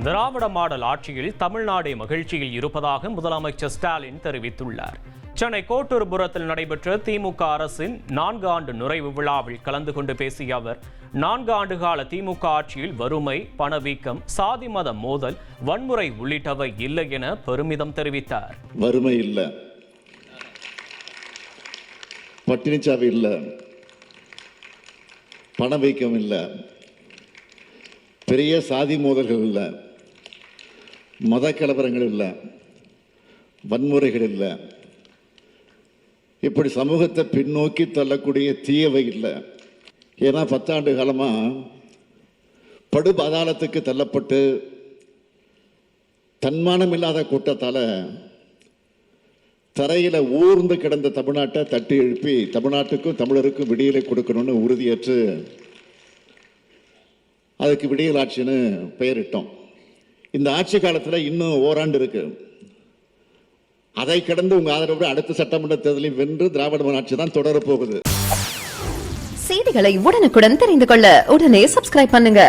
திராவிட model ஆட்சியில் தமிழ்நாடு மகிழ்ச்சியில் இருப்பதாக முதலமைச்சர் ஸ்டாலின் தெரிவித்துள்ளார். சென்னை கோட்டூர்புரத்தில் நடைபெற்ற திமுக அரசின் 4 ஆண்டு நிறைவு விழாவில் கலந்து கொண்டு பேசிய அவர், 4 ஆண்டுகால திமுக ஆட்சியில் வறுமை, பணவீக்கம், சாதி மத மோதல், வன்முறை உள்ளிட்டவை இல்லை என பெருமிதம் தெரிவித்தார். வறுமை இல்லை, பட்டினிச்சாவி இல்லை, பணவீக்கம் இல்லை, பெரிய சாதி மோதல்கள் இல்லை, மத கலவரங்கள் இல்லை, வன்முறைகள் இல்லை, இப்படி சமூகத்தை பின்னோக்கி தள்ளக்கூடிய தீயவை இல்லை. ஏன்னா 10 ஆண்டு காலமாக படு பாதாளத்துக்கு தள்ளப்பட்டு தன்மானம் இல்லாத கூட்டத்தால் தரையில் ஊர்ந்து கிடந்த தமிழ்நாட்டை தட்டி எழுப்பி தமிழ்நாட்டுக்கும் தமிழருக்கும் விடியலை கொடுக்கணும்னு உறுதியேற்று அதுக்கு விடியல் ஆட்சின்னு பெயரிட்டோம். இந்த ஆட்சி காலத்தில் இன்னும் ஓராண்டு இருக்கு. அதை கடந்து உங்க ஆதரவு அடுத்த சட்டமன்ற தேர்தலில் வென்று திராவிட ஆட்சி தான் தொடர போகுது. செய்திகளை உடனுக்குடன் தெரிந்து கொள்ள உடனே சப்ஸ்கிரைப் பண்ணுங்க.